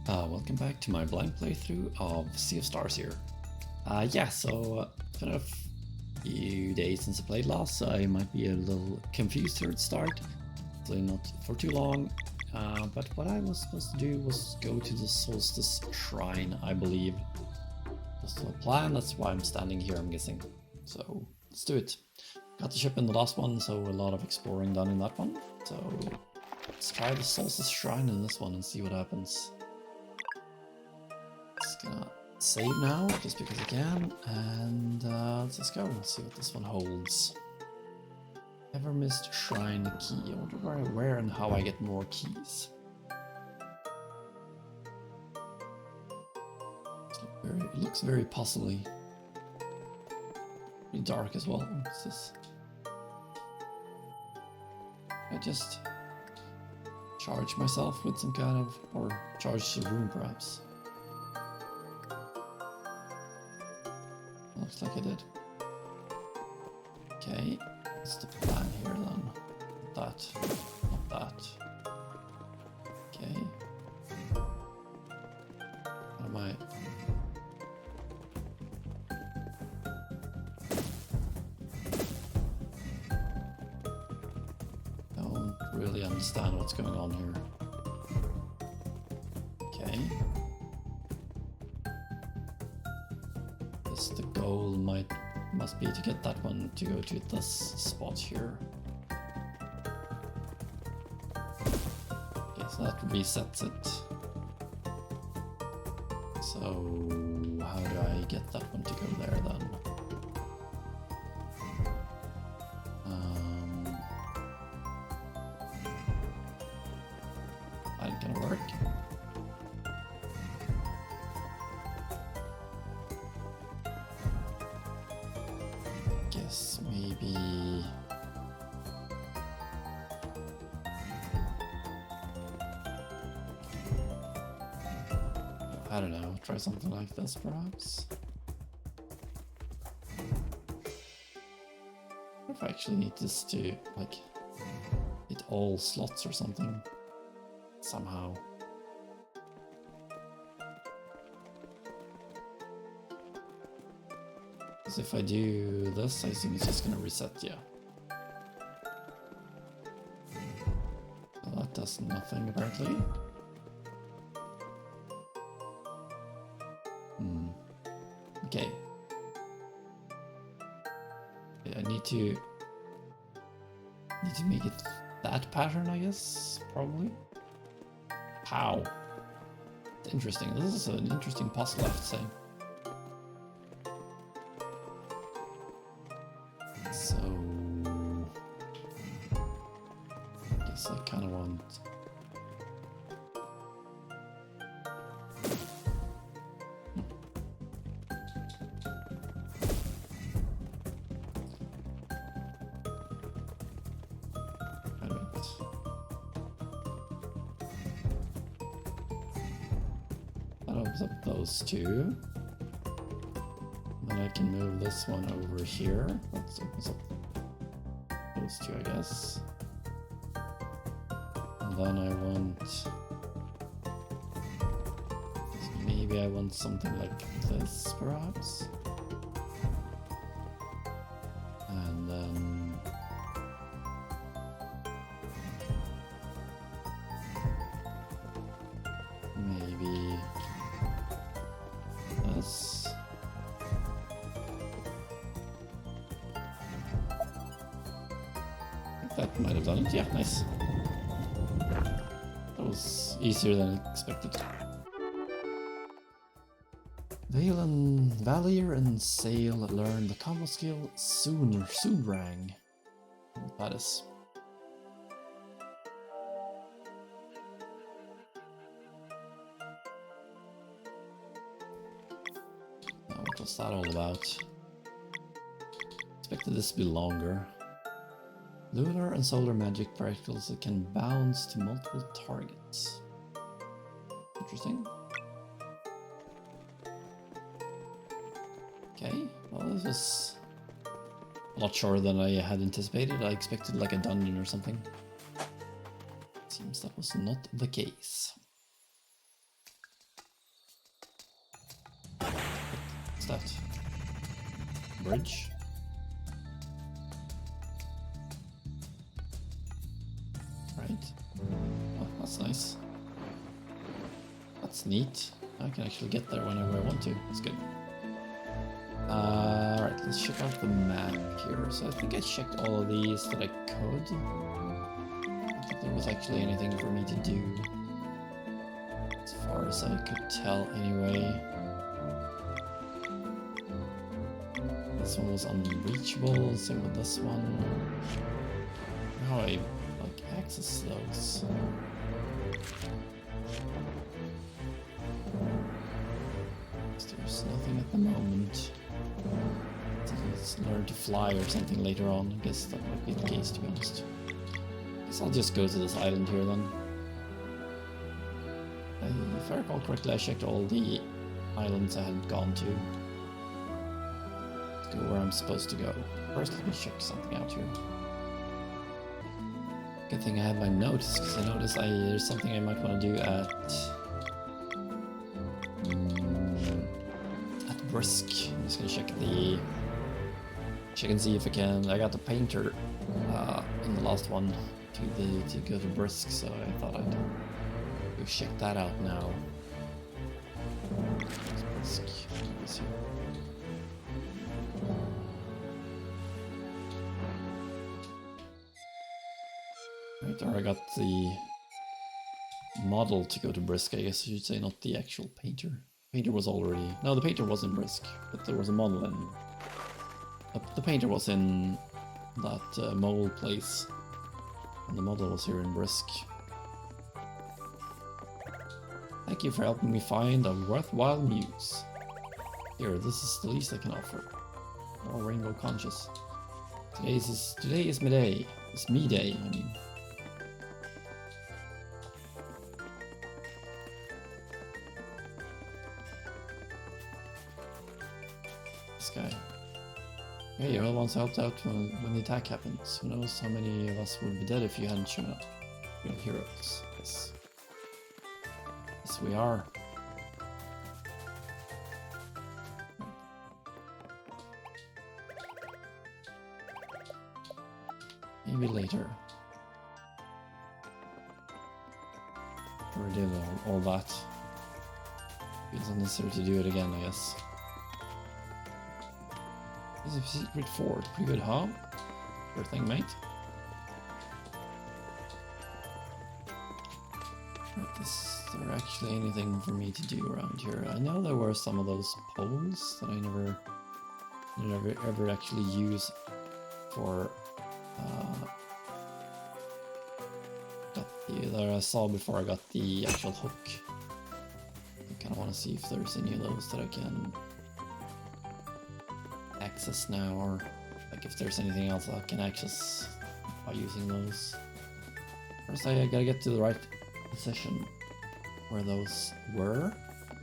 Welcome back to my blind playthrough of Sea of Stars here. So it's been a few days since I played last, so I might be a little confused here at the start. Hopefully not for too long. But what I was supposed to do was go to the Solstice Shrine, I believe. That's the plan, that's why I'm standing here, I'm guessing. So let's do it. Got the ship in the last one, so a lot of exploring done in that one. So let's try the Solstice Shrine in this one and see what happens. Just gonna save now, just because I can, and let's just go and see what this one holds. Ever missed shrine key. I wonder where and how I get more keys. It looks very possibly pretty dark as well. What's this? I just charge myself with some kind of, or charge the room perhaps. Looks like I did. Okay, what's the plan here then? Not that. Okay. What am I? Don't really understand what's going on here. Okay. The goal must be to get that one to go to this spot here. Okay, so that resets it. So how do I get that one to go there then? That ain't gonna work. Guess maybe I don't know, try something like this perhaps. What if I actually need this to like hit all slots or something somehow? Because if I do this, I assume it's just gonna reset, yeah. Well, that does nothing apparently. Okay. I need to make it that pattern, I guess, probably. How? Interesting. This is an interesting puzzle, I have to say. So I guess I kind of want. That opens up those two. Then I can move this one over here. That opens up those two, I guess. And then I want... maybe I want something like this, perhaps? And then... maybe... this. That might have done it. Yeah, nice. That was easier than expected. Valier and Sail learn the combo skill Soonrang. What that is. Now, what was that all about? Expected this to be longer. Lunar and solar magic particles that can bounce to multiple targets. Interesting. Okay, well this is a lot shorter than I had anticipated. I expected like a dungeon or something. Seems that was not the case. that? Bridge? Right. Oh, that's nice. That's neat. I can actually get there whenever I want to. It's good. Right, let's check out the map here. So I think I checked all of these that I could. I don't think there was actually anything for me to do. As far as I could tell anyway. This one was unreachable, same with this one. How do I like access those? There's nothing at the moment. Let's learn to fly or something later on. I guess that might be the case, to be honest. Guess I'll just go to this island here then. If I recall correctly, I checked all the islands I hadn't gone to. Let's go where I'm supposed to go. First, let me check something out here. Good thing I had my notes, because I noticed there's something I might want to do at Brisk. I'm just gonna check and see if I can. I got the painter in the last one to go to Brisk, so I thought I'd go check that out now. Brisk. Let's see. Right there, I got the model to go to Brisk, I guess I should say, not the actual painter. Painter was already... No, the painter was in Brisk, but there was a model in... The painter was in that mole place, and the model was here in Brisk. Thank you for helping me find a worthwhile muse. Here, this is the least I can offer. More rainbow conscious. Today is my day. It's me day, I mean. This guy. Hey, you're the ones who helped out when the attack happened. Who knows how many of us would be dead if you hadn't shown up. You're heroes. Yes. Yes, we are. Maybe later. We did all that. It's unnecessary to do it again, I guess. This is a secret fort. Pretty good, huh? Sure thing, mate. Right, is there actually anything for me to do around here? I know there were some of those poles that I never ever actually use for that I saw before I got the actual hook. I kind of want to see if there's any of those that I can access now, or like if there's anything else I can access by using those. First I gotta get to the right position where those were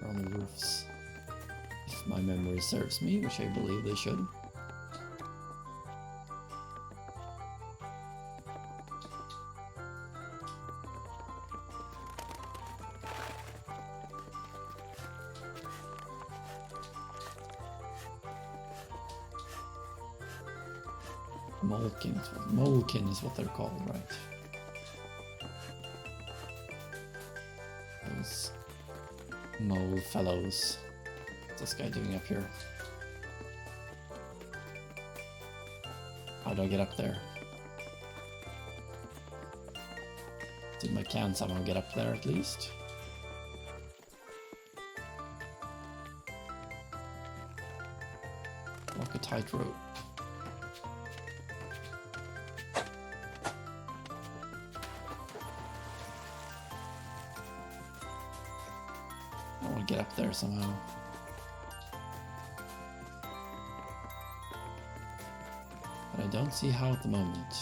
on the roofs, if my memory serves me, which I believe they should. Molekin is what they're called, right? Those mole fellows. What's this guy doing up here? How do I get up there? Assume I can somehow get up there at least. Walk a tightrope. Get up there somehow. But I don't see how at the moment.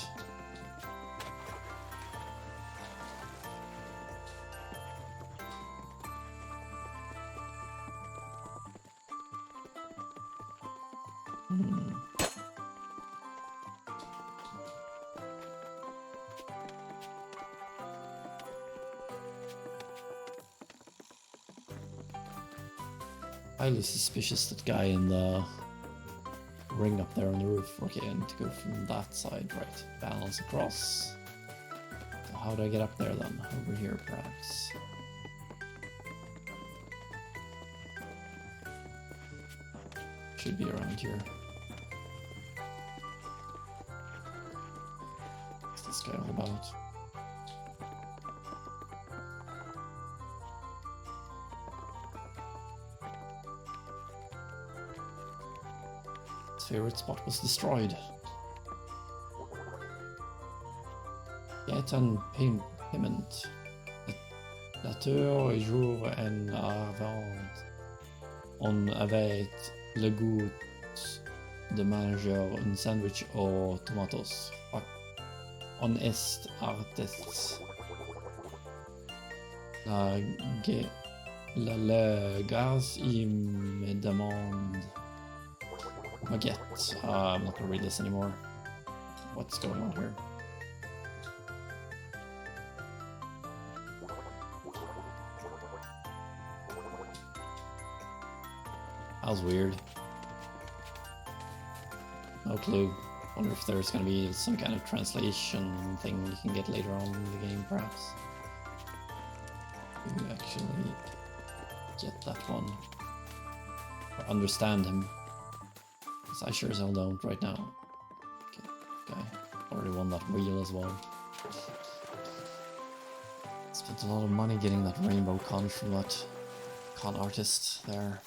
highly suspicious, that guy in the ring up there on the roof. Okay, I need to go from that side, right? Balance across. So how do I get up there then? Over here, perhaps. Should be around here. What's this guy all about? His favorite spot was destroyed. Get un payment. La tour et jour en avant. On avait le goût de manger un sandwich aux tomatos. On est artiste. Le gaz, il me demande baguette. I'm not gonna read this anymore. What's going on here? That was weird. No clue. Wonder if there's gonna be some kind of translation thing you can get later on in the game, perhaps. You actually get that one. Or understand him. Because I sure as hell don't right now. Okay, already won that wheel as well. Spent a lot of money getting that rainbow conch from that con artist there.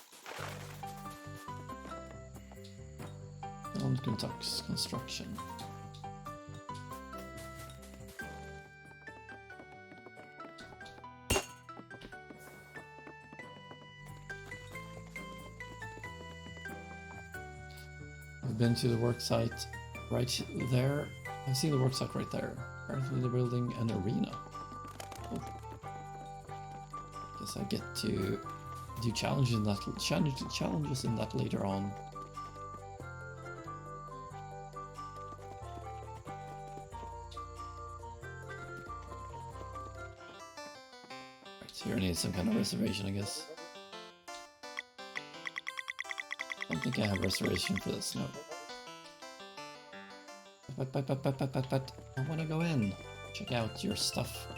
Kentucky's construction. I've been to the worksite right there. I've seen the worksite right there. Apparently they're building an arena. Oh. Guess I get to do challenges in that later on. Here I need some kind of reservation, I guess. I don't think I have reservation for this, no. But I want to go in. Check out your stuff.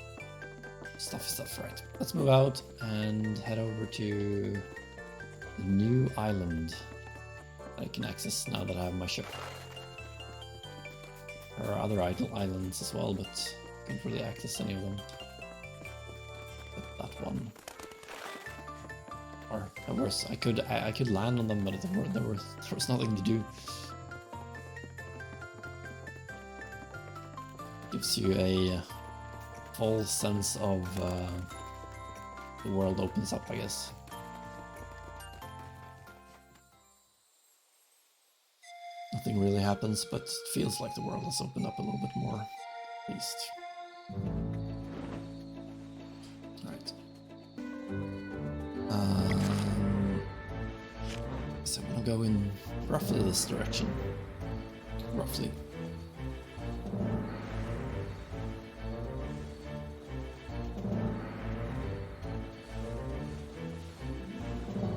Stuff, right. Let's move out and head over to the new island that I can access now that I have my ship. There are other islands as well, but I can't really access any of them. That one, or worse, I could land on them, but there was nothing to do. Gives you a false sense of the world opens up, I guess. Nothing really happens, but it feels like the world has opened up a little bit more, at least. So I'm gonna go in roughly this direction. Roughly.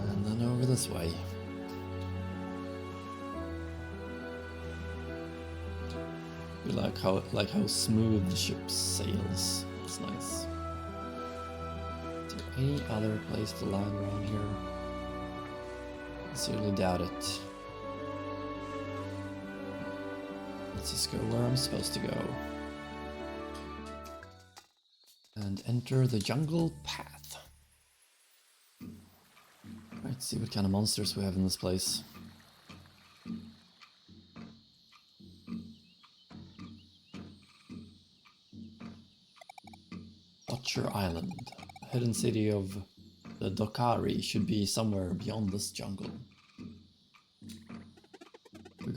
And then over this way. I like how smooth the ship sails. It's nice. Is there any other place to land around here? I certainly doubt it. Let's just go where I'm supposed to go. And enter the jungle path. Let's see what kind of monsters we have in this place. Butcher Island. The hidden city of the Docarria should be somewhere beyond this jungle. We've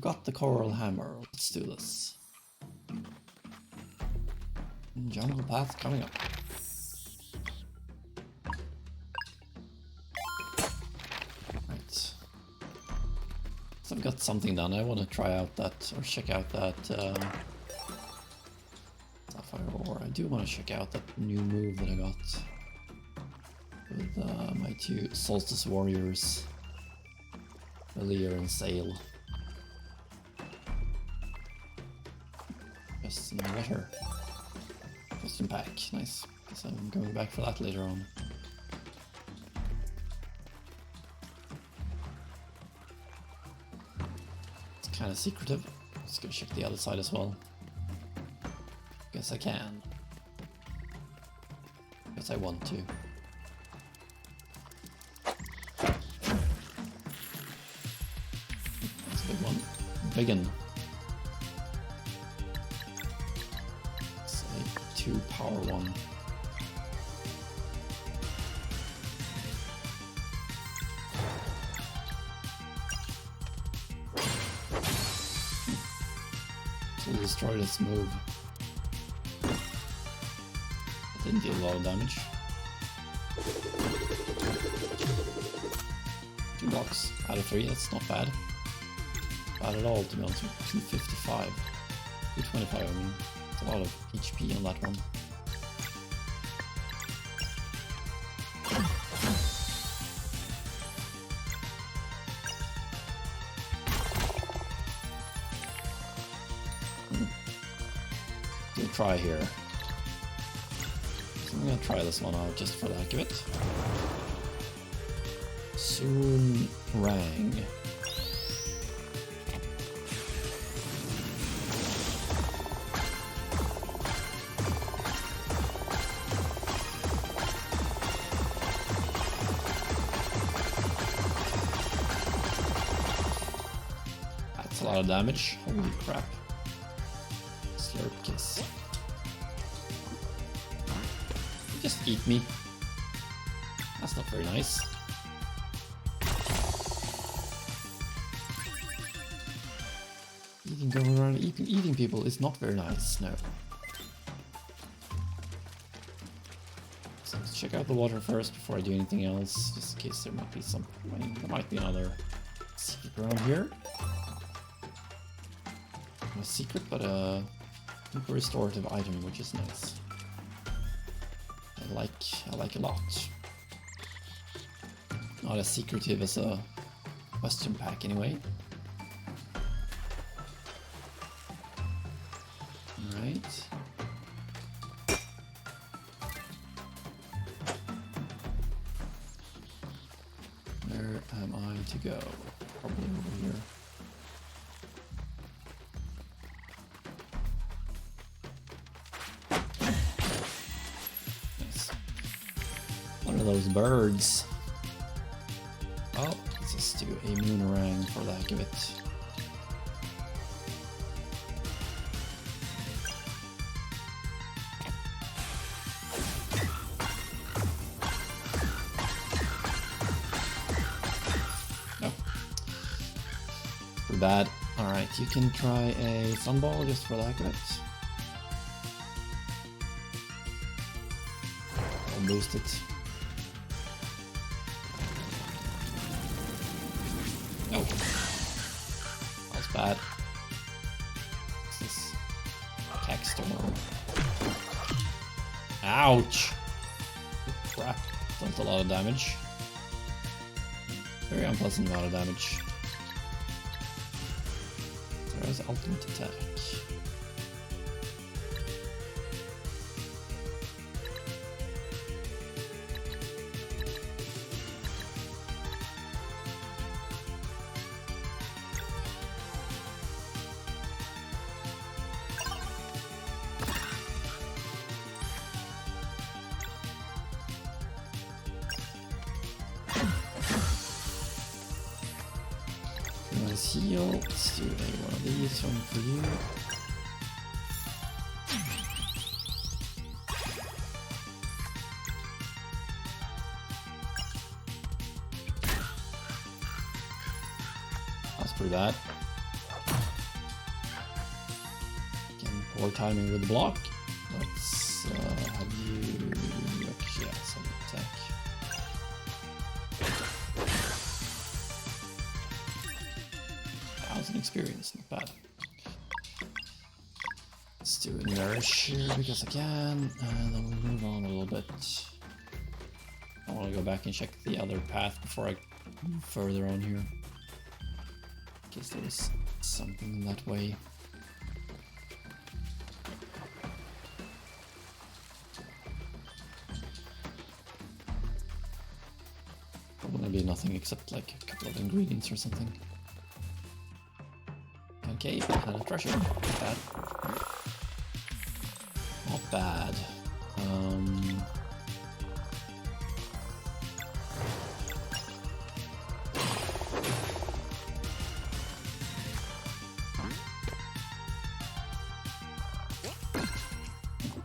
got the coral hammer. Let's do this. Jungle path coming up. Right. So I've got something done. I want to try out that, or check out that sapphire ore. I do want to check out that new move that I got with my two Solstice Warriors, Earlier and Sail. Just in the water. Custom pack, nice. Guess I'm going back for that later on. It's kind of secretive. Let's go check the other side as well. Guess I can. Guess I want to. That's a big one. Biggin. It's a 2 power one. To destroy this move. Didn't deal a lot of damage. 2 blocks out of 3, that's not bad. Bad at all, to be honest. 255. 225, I mean. It's a lot of HP on that one. We'll try here. So I'm gonna try this one out just for the heck of it. Slerran. That's a lot of damage. Holy crap. Slurp kiss. Just eat me. That's not very nice. Going around eating people is not very nice, no. So let's check out the water first before I do anything else, just in case there might be some. I mean, there might be another secret around here. Not a secret, but a super restorative item, which is nice. I like a lot. Not as secretive as a question pack, anyway. Right. Where am I to go? Probably over here. Nice. One of those birds. Oh, let's just do a moonerang for the heck of it. Bad. Alright, you can try a sunball just for the heck of it. I'll boost it. Oh. That was bad. What's this? Attack storm. Ouch! Crap. That's a lot of damage. Very unpleasant amount of damage. There's ultimate attack. Nice heal. Let's do one of these, one for you. That's pretty bad. Again, poor timing with the block. Let's have you actually add some attack. Experience, not bad. Let's do a nourish here because I can, and then we'll move on a little bit. Oh, want to go back and check the other path before I move further on here. Guess there was something in that way. Probably nothing except like a couple of ingredients or something. Okay, and a treasure. Not bad. Not bad.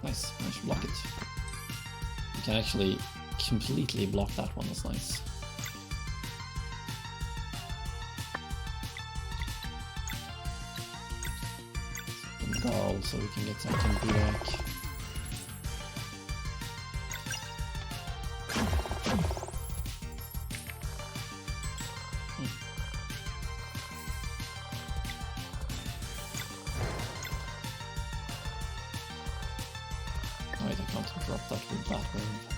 Nice, I should block it. You can actually completely block that one, that's nice. Garl, so we can get something to back. Wait, I can't interrupt that with that wave.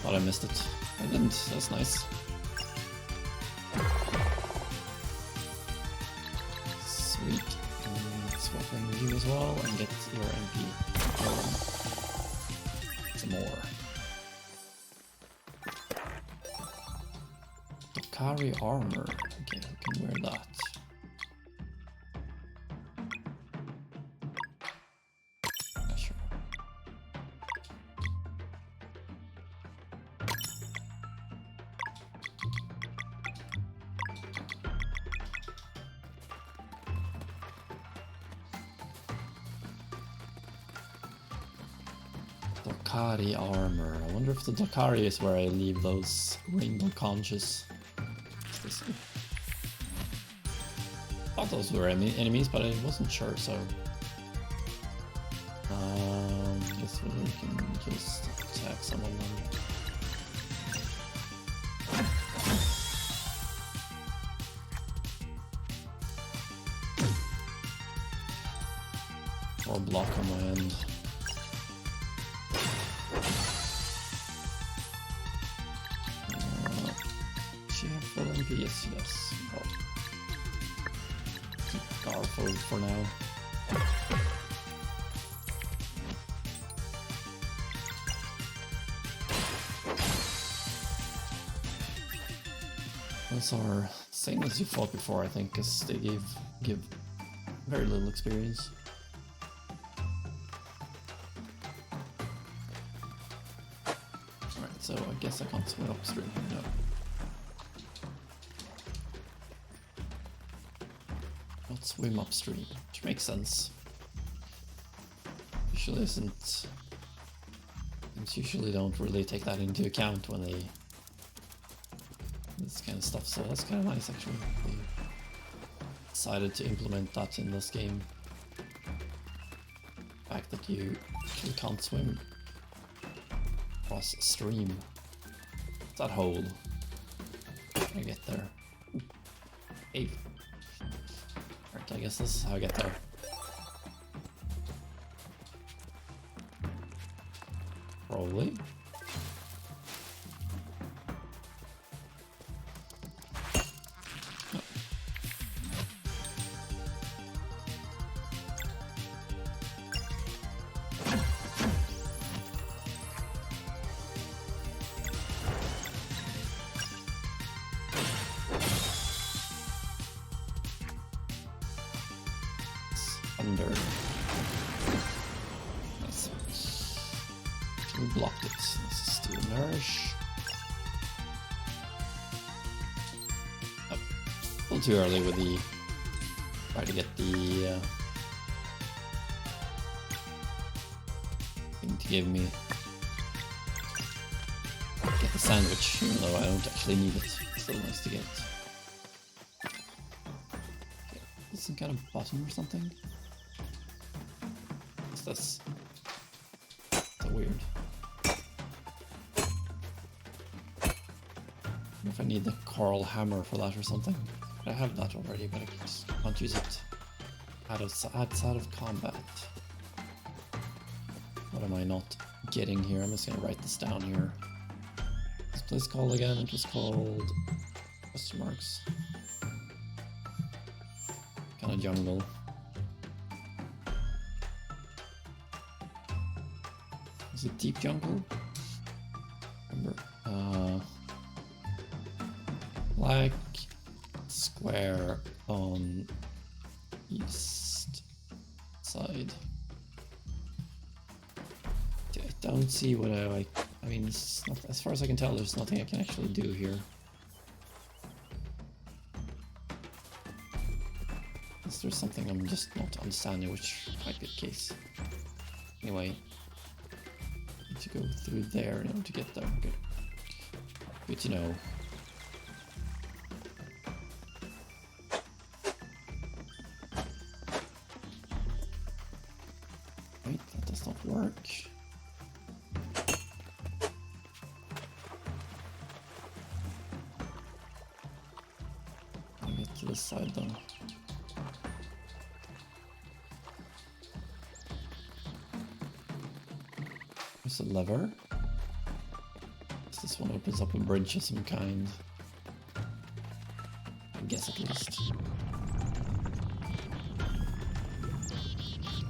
Thought I missed it. I didn't, that's nice. Sweet. Let's swap in with you as well and get your MP going. Some more. Docarria armor. Okay, I can wear that. Docarria armor. I wonder if the Docarria is where I leave those rainbow conches. What's this? I thought those were enemies, but I wasn't sure, so... guess we can just attack some of them. Or block on my end. Yes, yes. Oh. Keep Garfield for now. Those are same as you fought before, I think, because they give very little experience. Alright, so I guess I can't swim upstream. No. Swim upstream, which makes sense. Usually isn't. Games usually don't really take that into account when they this kind of stuff. So that's kind of nice, actually. They decided to implement that in this game. The fact that you actually can't swim across a stream. That hole. I get there. Ooh. Cave. I guess this is how I get there. Probably. Oh. Under. Nice. We blocked it. This is to nourish. Oh, a little too early with the. Try to get the thing to give me. Get the sandwich, even though I don't actually need it. It's still nice to get. Okay. Some kind of button or something. This. So weird. wonder if I need the coral hammer for that or something. I have that already, but I just can't use it outside of combat. What am I not getting here? I'm just gonna write this down here. This place called again, it was called question marks. Kind of jungle. Is it deep jungle? Remember, black square on east side. I don't see what I like. I mean, it's not, as far as I can tell, there's nothing I can actually do here. Unless there's something I'm just not understanding, which might be the case. Anyway, need to go through there in order to get there. Good. Good to know. Wait, that does not work. I'll get to this side though. There's a lever. This one opens up a bridge of some kind. I guess at least.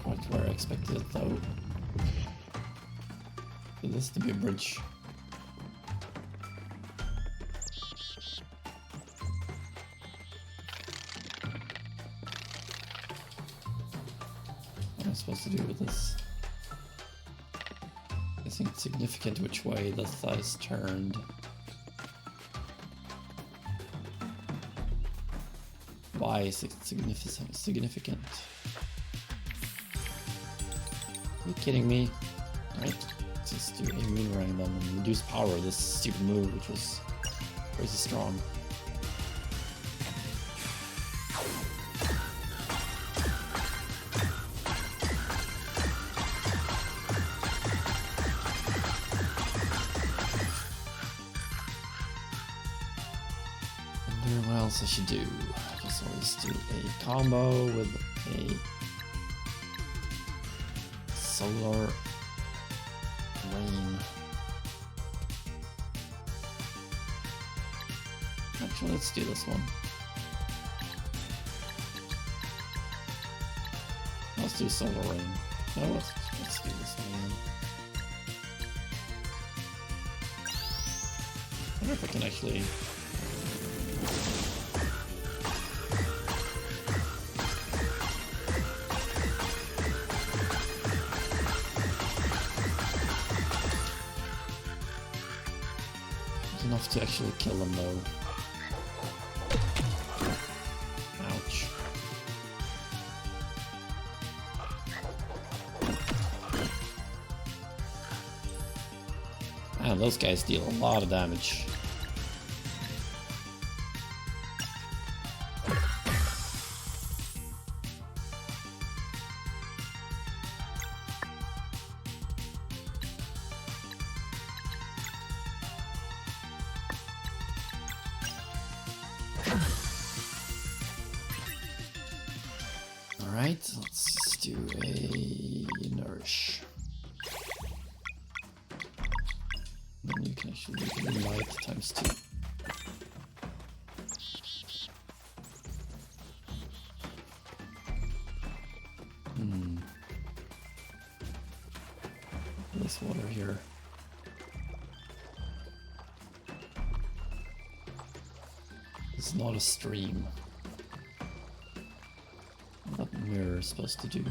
Quite where I expected it though. For this to be a bridge. What am I supposed to do with this? I think it's significant which way the thigh's turned. Why is it significant? Are you kidding me? Right, let's just do a boomerang then and reduce power of this stupid move, which was crazy strong. What else I should do? I guess I'll just do a combo with a solar rain. Actually, let's do this one. Let's do solar rain. No, let's do this one. I wonder if I can actually. Enough to actually kill them though. Ouch. Man, those guys deal a lot of damage. Alright, let's just do a nourish. Then you can actually do the light times 2. This water here. It's not a stream. What that mirror is supposed to do.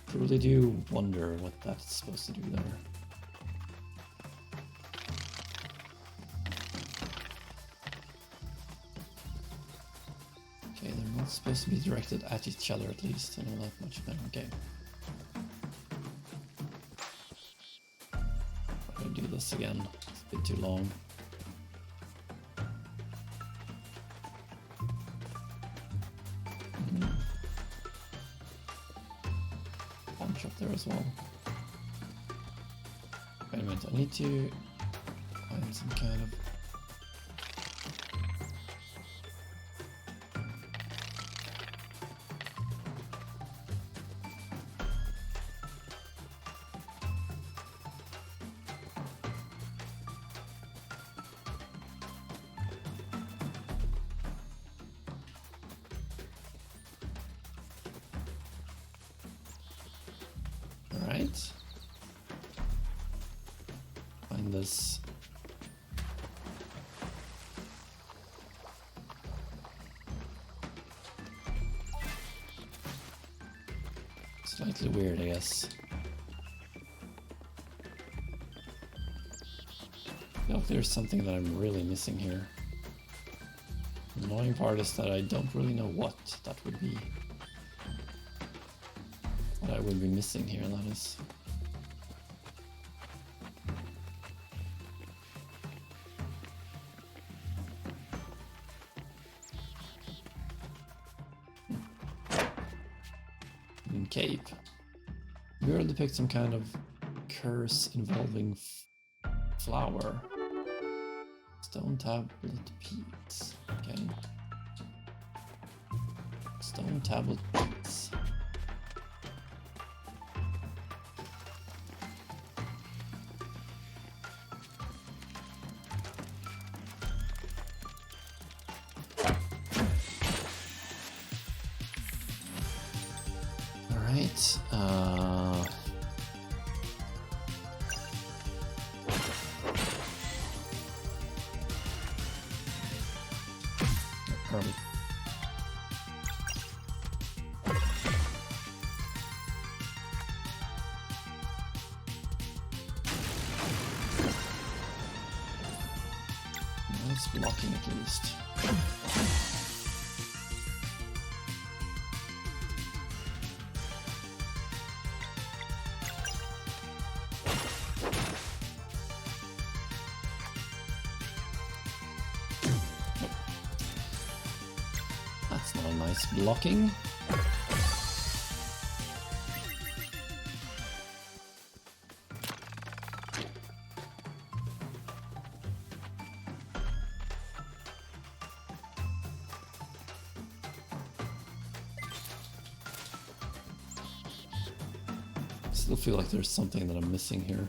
I really do wonder what that's supposed to do there. Okay, they're not supposed to be directed at each other at least. I know that much better. Okay. I'm gonna do this again. It's a bit too long. Punch up there as well. Wait a minute, I need to Find some kind of... Alright. Find this. Slightly weird, I guess. I feel like there's something that I'm really missing here. The annoying part is that I don't really know what that would be. What I would be missing here, that is. Cave. Mirror depicts some kind of curse involving flower. Stone tablet peats. Okay. Stone tablet peats. Alright, early. Nice blocking at least. That's not a nice blocking. Still feel like there's something that I'm missing here.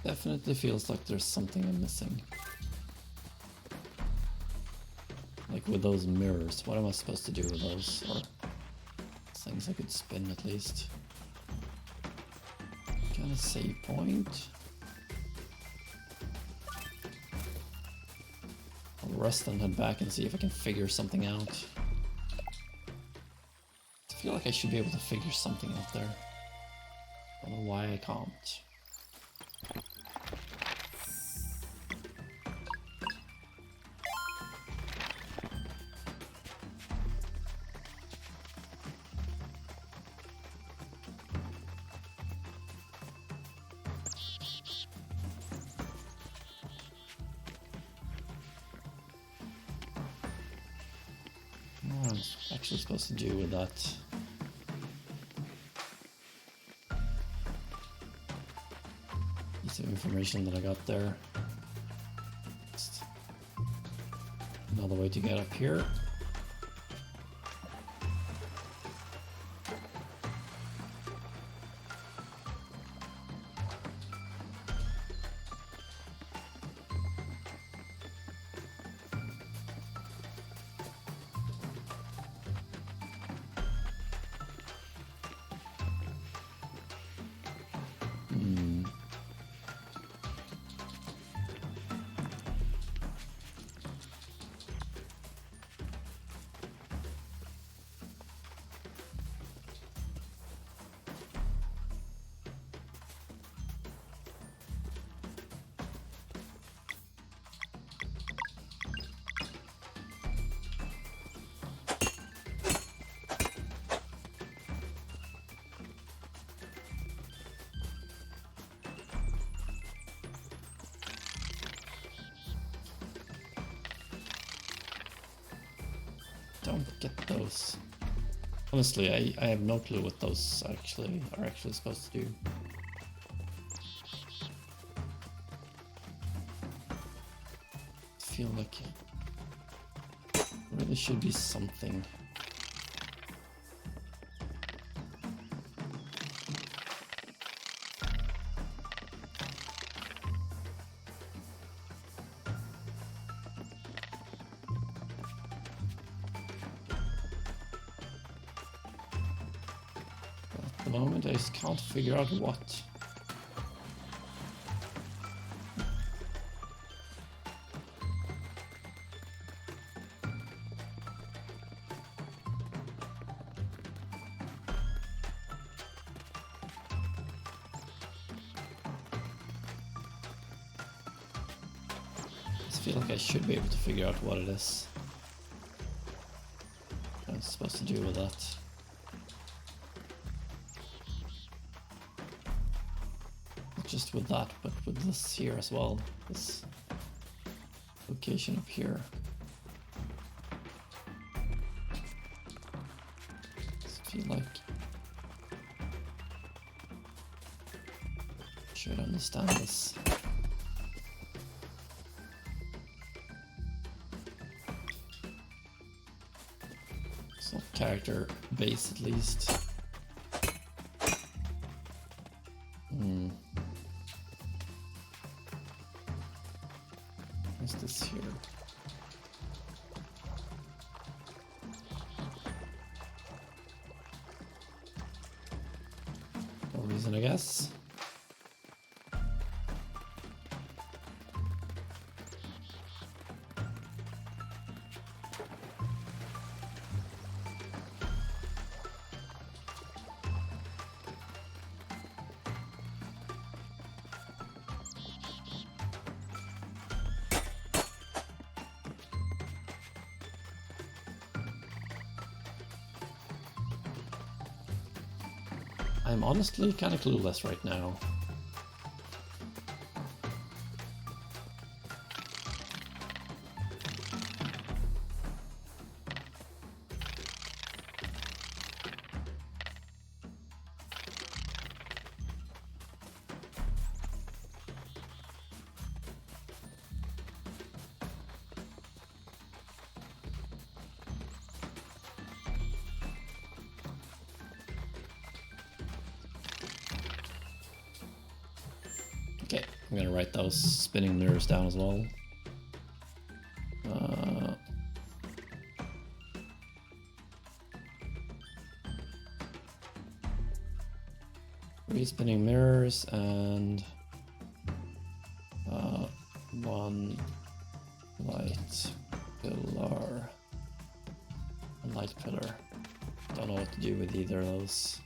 Definitely feels like there's something I'm missing. Like with those mirrors, what am I supposed to do with those? Or things I could spin at least. Kind of save point. I'll rest and head back and see if I can figure something out. I feel like I should be able to figure something out there. I don't know why I can't. What am I actually supposed to do with that? Piece of information that I got there. Just another way to get up here. Don't get those. Honestly, I have no clue what those are actually supposed to do. feel like it really should be something. At the moment I just can't figure out what. I feel like I should be able to figure out what it is. What I'm supposed to do with that. Not just with that, but with this here as well. This location up here. I feel like I should understand this. Character base at least. What's this here? No reason, I guess. I'm honestly kind of clueless right now. Okay, I'm gonna write those spinning mirrors down as well. Three spinning mirrors and one light pillar. A light pillar. Don't know what to do with either of those.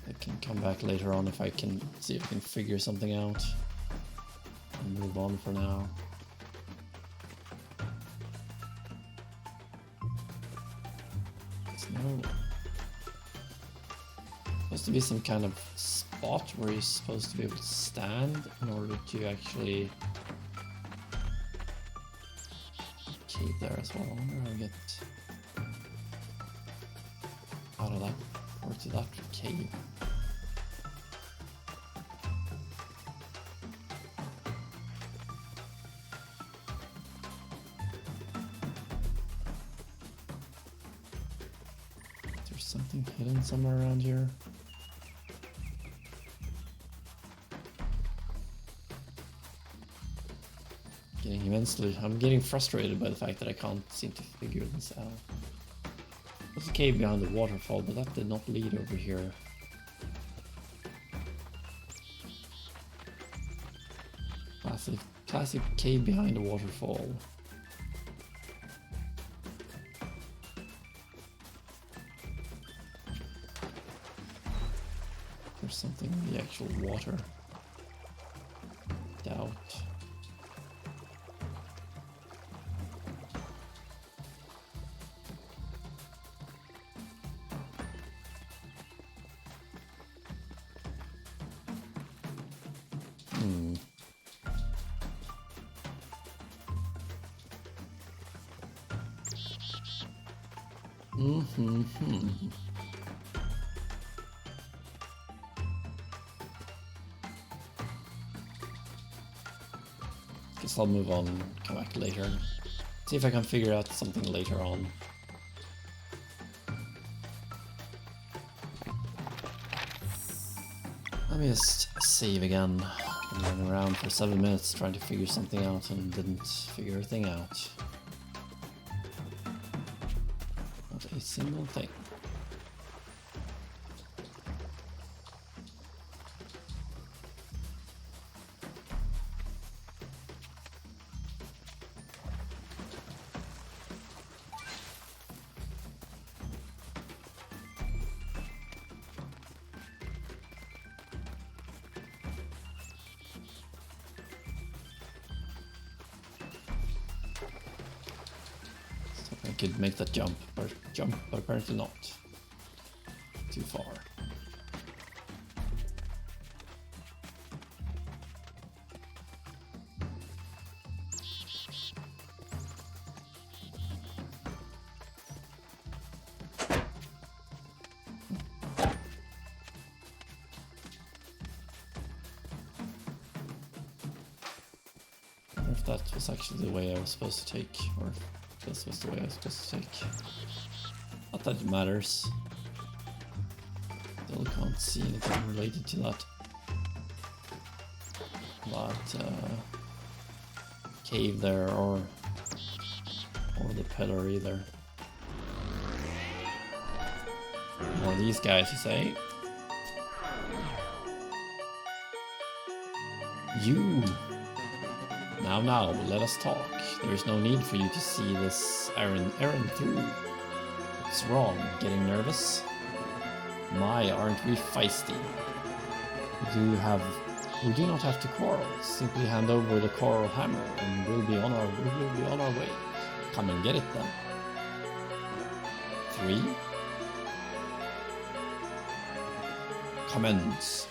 I can come back later on if I can see if I can figure something out and move on for now. It's supposed to be some kind of spot where you're supposed to be able to stand in order to actually cave there as well. I wonder how I get out of that or to that cave. There's something hidden somewhere around here. I'm getting frustrated by the fact that I can't seem to figure this out. There's a cave behind the waterfall, but that did not lead over here. Classic cave behind the waterfall. There's something in the actual water. Doubt. Guess I'll move on and come back later. See if I can figure out something later on. Let me just save again. I've been running around for 7 minutes trying to figure something out and didn't figure a thing out. Not a single thing. I could make that jump, but apparently not. Too far. I wonder if that was actually the way I was supposed to take, or if this was the way I was supposed to take. Not that it matters. Still can't see anything related to that. Cave there, or the pillar either. More of these guys, you say? You! Now, let us talk. There is no need for you to see this errand through. What's wrong? Getting nervous? My, aren't we feisty? We do not have to quarrel. Simply hand over the coral hammer, and we'll be on our way. Come and get it then. 3. Commence.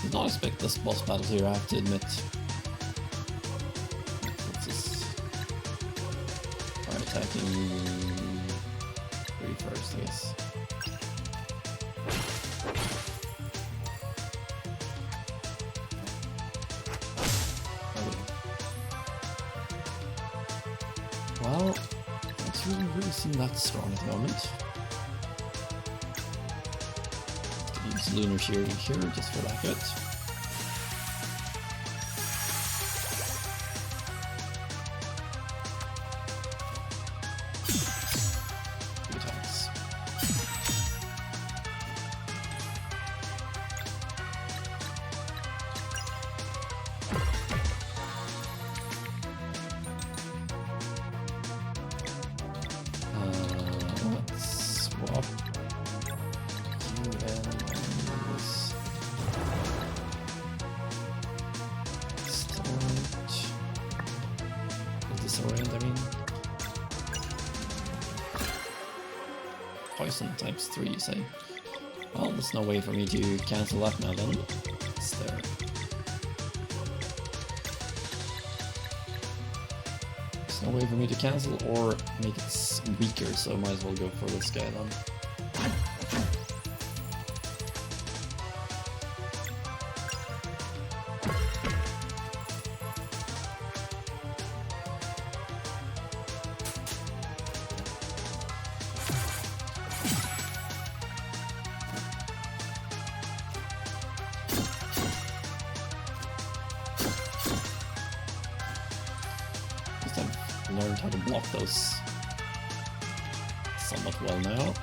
Did not expect this boss battle here, I have to admit. Let's just try attacking 3 first, I guess. Well, it really seem that strong at the moment. Use lunar shielding here just for that bit. Good attacks. Let's swap. Poison times 3, you say? Well, there's no way for me to cancel that now then. It's there. There's no way for me to cancel or make it weaker, so I might as well go for this guy then. Learned how to block those somewhat well now.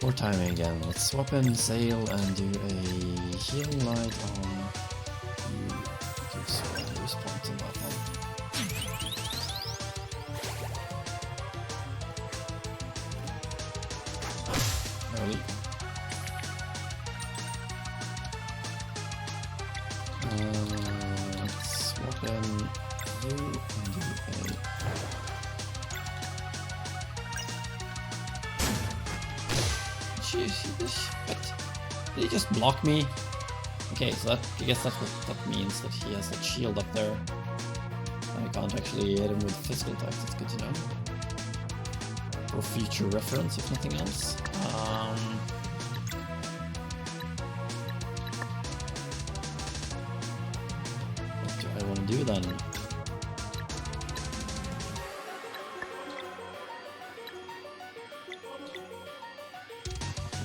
More timing again. Let's swap in sail and do a healing light on you. Gives a response on that one. really. Let's swap in you and do But did he just block me? Okay, so that, I guess that's what that means, that he has that shield up there. I can't actually hit him with physical attacks, that's good to know. For future reference, if nothing else. What do I want to do then?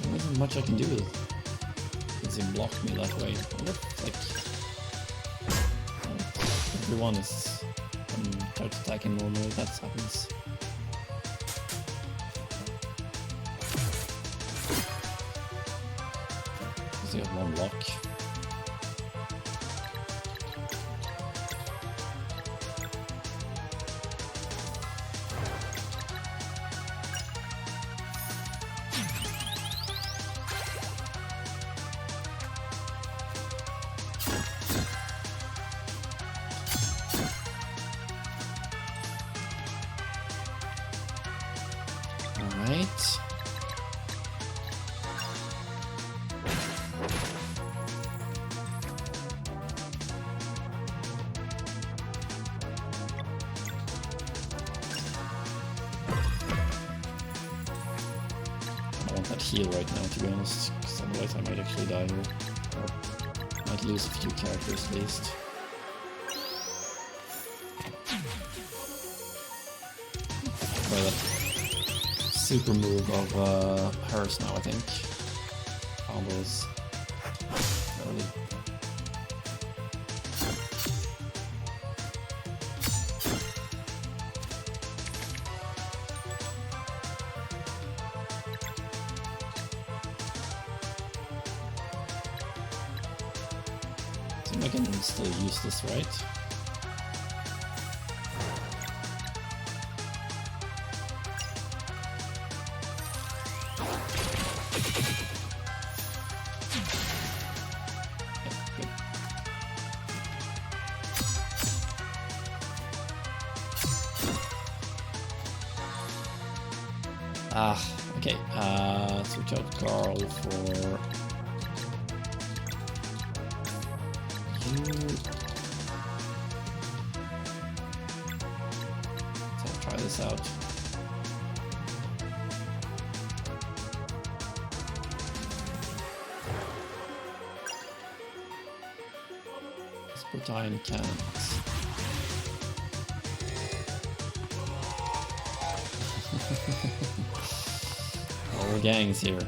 There isn't much I can do because he blocked me that way. Like, everyone is try to attack him normally, that happens. Because he got one block. Alright. I want that heal right now, to be honest, because otherwise I might actually die here. Or might lose a few characters at least. Try that super move of hers now, I think. Combos. Really. I can still use this, right? Okay, switch out Carl for you. So try this out. Sportine cannons. All gangs here.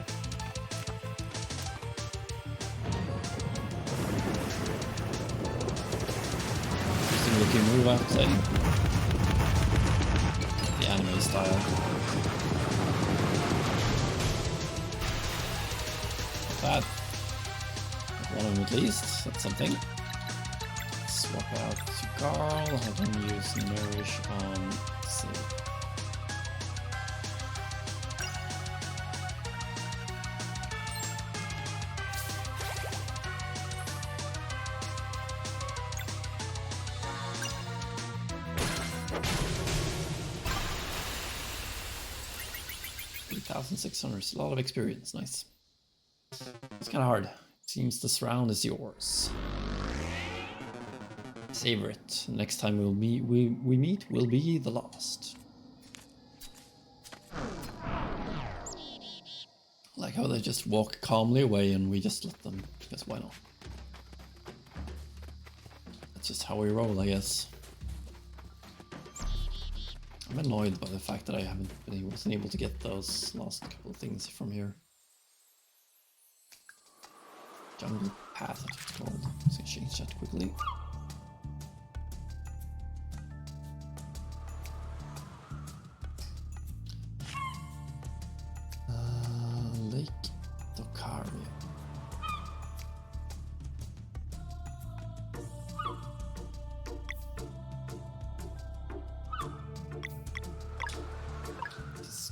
Interesting looking move, I have to say. The anime style. Not bad. One of them at least, that's something. Swap out to Carl, have him use Nourish on Save. $3,600, a lot of experience, nice. It's kind of hard. Seems this round is yours. Savor it. Next time we meet will be the last. Like how they just walk calmly away and we just let them, because why not? That's just how we roll, I guess. I'm annoyed by the fact that I wasn't able to get those last couple of things from here. Jungle Path, that's what it's called. Let's change that quickly. Lake Docarria.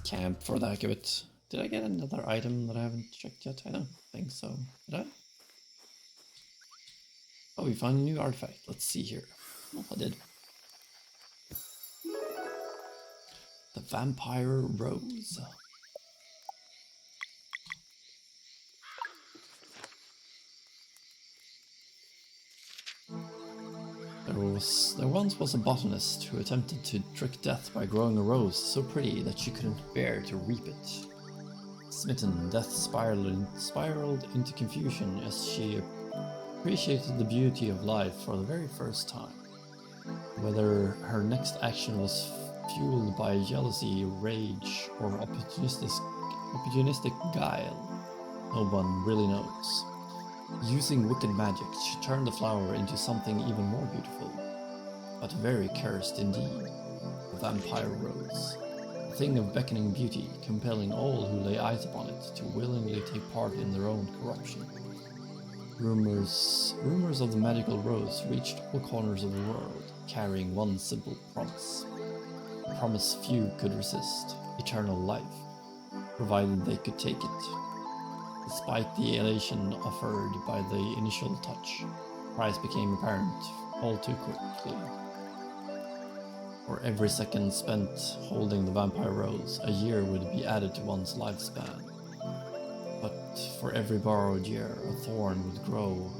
Camp for the heck of it. Did I get another item that I haven't checked yet? I don't think so. Did I? Oh, we found a new artifact. Let's see here. Oh, I did. The Vampire Rose. There once was a botanist who attempted to trick death by growing a rose so pretty that she couldn't bear to reap it. Smitten, Death spiraled into confusion as she appreciated the beauty of life for the very first time. Whether her next action was fueled by jealousy, rage, or opportunistic guile, no one really knows. Using wicked magic, she turned the flower into something even more beautiful, but very cursed indeed, the Vampire Rose. A thing of beckoning beauty, compelling all who lay eyes upon it to willingly take part in their own corruption. Rumors of the magical rose reached all corners of the world, carrying one simple promise. A promise few could resist, eternal life, provided they could take it. Despite the elation offered by the initial touch, the price became apparent all too quickly. For every second spent holding the Vampire Rose, a year would be added to one's lifespan. But for every borrowed year, a thorn would grow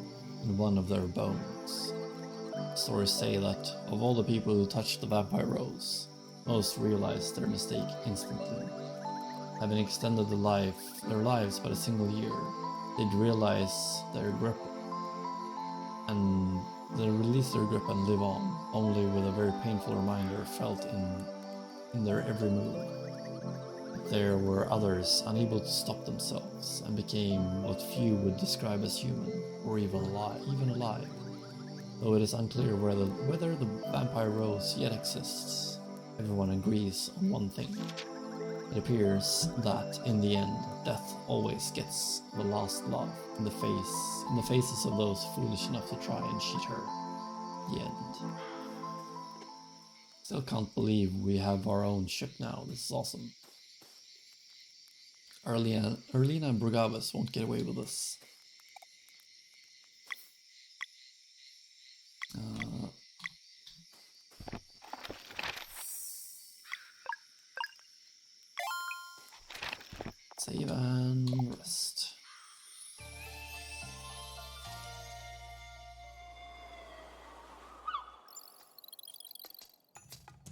in one of their bones. Stories say that of all the people who touched the Vampire Rose, most realized their mistake instantly. Having extended their lives by a single year, they'd realize their grip and they release their grip and live on, only with a very painful reminder felt in their every move. There were others unable to stop themselves and became what few would describe as human, or even alive. Though it is unclear whether the Vampire Rose yet exists, everyone agrees on one thing. It appears that, in the end, death always gets the last laugh in the faces of those foolish enough to try and cheat her. The end. Still can't believe we have our own ship now. This is awesome. Erlina and Brugavus won't get away with this. Save and rest.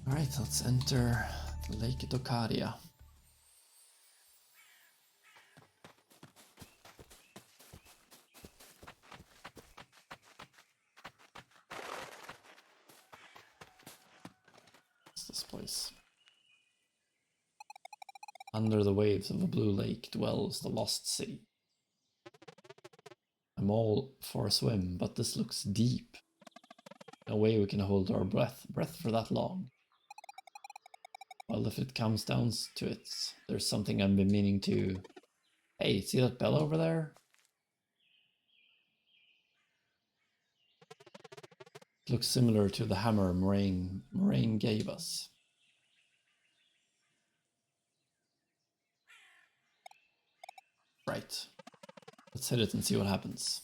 Alright, let's enter Lake Docarria. What's this place? Under the waves of a blue lake dwells the lost sea. I'm all for a swim, but this looks deep. No way we can hold our breath for that long. Well, if it comes down to it, there's something I've been meaning to... Hey, see that bell over there? It looks similar to the hammer Moraine gave us. Right. Let's hit it and see what happens.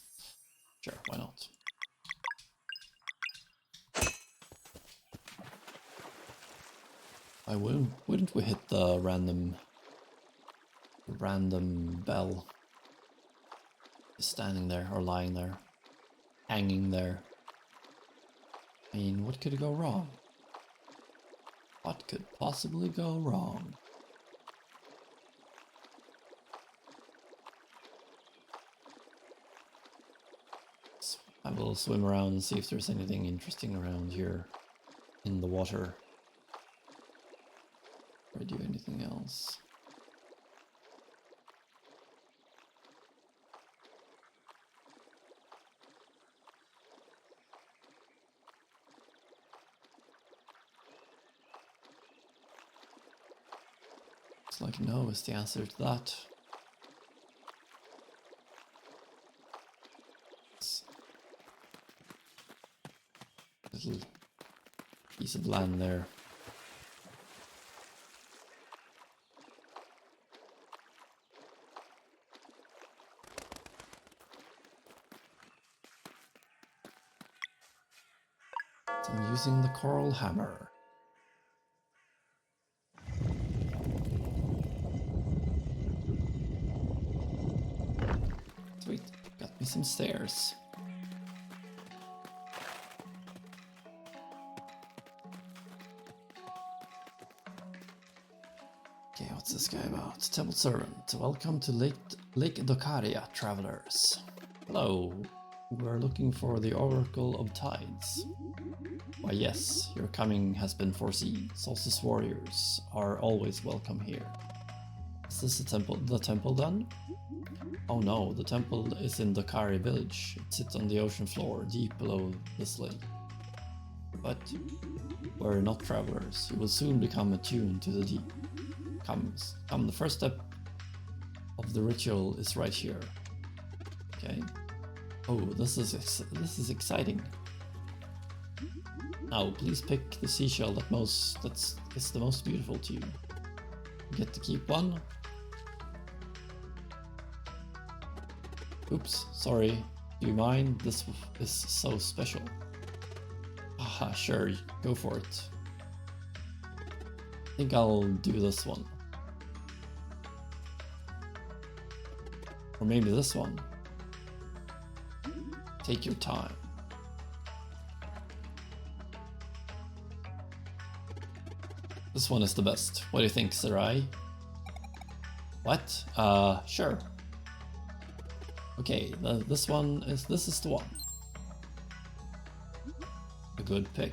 Sure, why not? Why wouldn't we hit the random bell? Just standing there, or lying there. Hanging there. I mean, what could go wrong? What could possibly go wrong? Let's have a little swim around and see if there's anything interesting around here in the water. Or do anything else. Looks like no is the answer to that. Little piece of land there. using the coral hammer. Sweet, got me some stairs. Okay, what's this guy about? Temple Servant. Welcome to Lake Docarria, travelers. Hello. We're looking for the Oracle of Tides. Why yes, your coming has been foreseen. Solstice warriors are always welcome here. Is this the temple then? Oh no, the temple is in Docarria village. It sits on the ocean floor, deep below this lake. But we're not travelers. You will soon become attuned to the deep. Come, the first step of the ritual is right here. Okay. Oh, this is exciting. Now, please pick the seashell that's the most beautiful to you. You get to keep one. Oops, sorry. Do you mind? This is so special. Haha, sure, go for it. I think I'll do this one. Or maybe this one. Take your time. This one is the best. What do you think, Sarai? What? Sure. Okay, this is the one. A good pick.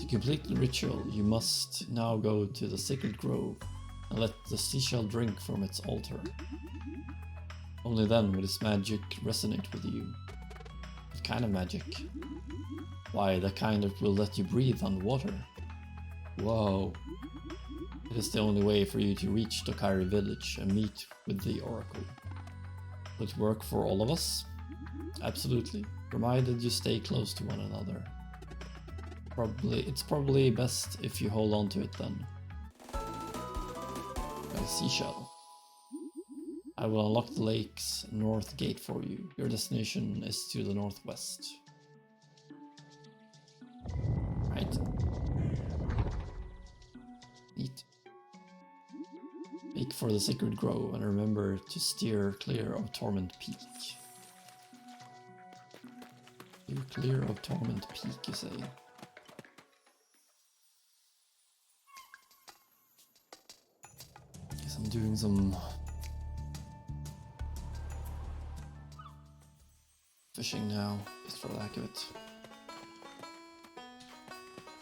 To complete the ritual, you must now go to the sacred grove and let the seashell drink from its altar. Only then will its magic resonate with you. What kind of magic? Why, the kind that will let you breathe underwater. Whoa. It is the only way for you to reach Docarria village and meet with the Oracle. Will it work for all of us? Absolutely, provided you stay close to one another. It's probably best if you hold on to it then. A seashell. I will unlock the lake's north gate for you. Your destination is to the northwest. Right. Neat. Make for the sacred grove and remember to steer clear of Torment Peak. Steer clear of Torment Peak, you say? Guess I'm doing some fishing now, just for the lack of it.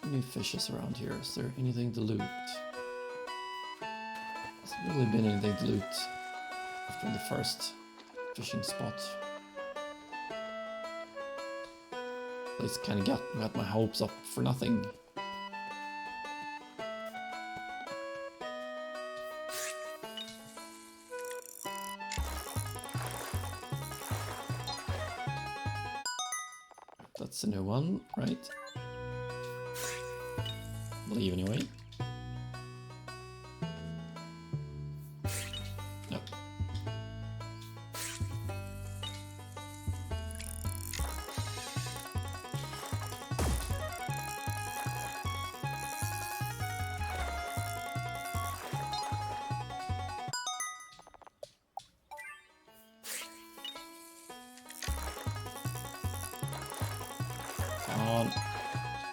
Any fishes around here? Is there anything to loot? Hasn't really been anything to loot after the first fishing spot. Place kind of got my hopes up for nothing. That's a new one, right? I believe anyway. No. Come on.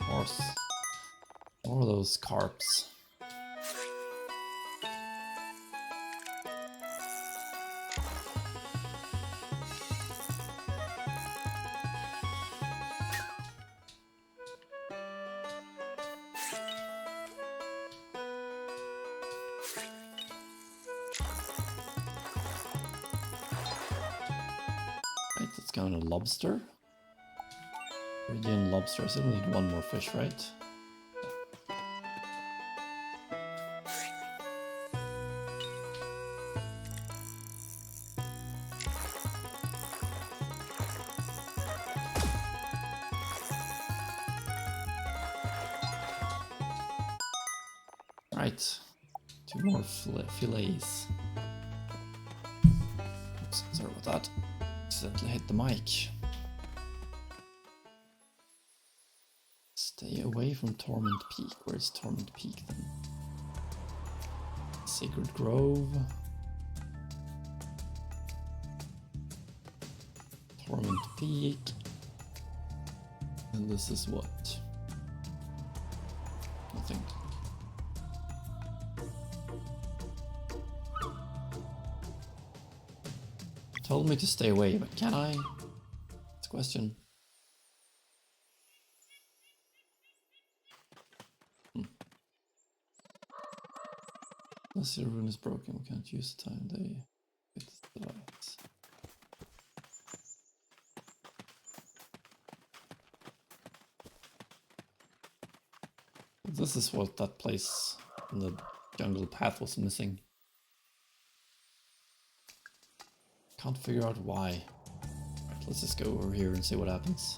Horse. More of those carps. Right, let's go on a lobster. Iridian lobster. I still need one more fish, right? Right, two more fillets. Oops, sorry about that. Accidentally hit the mic. Stay away from Torment Peak. Where's Torment Peak then? Sacred Grove. Torment Peak. And this is what? Nothing. Told me to stay away, but can I? It's a question. Unless your rune is broken, we can't use the time they hit the device. This is what that place in the jungle path was missing. Can't figure out why. Right, let's just go over here and see what happens.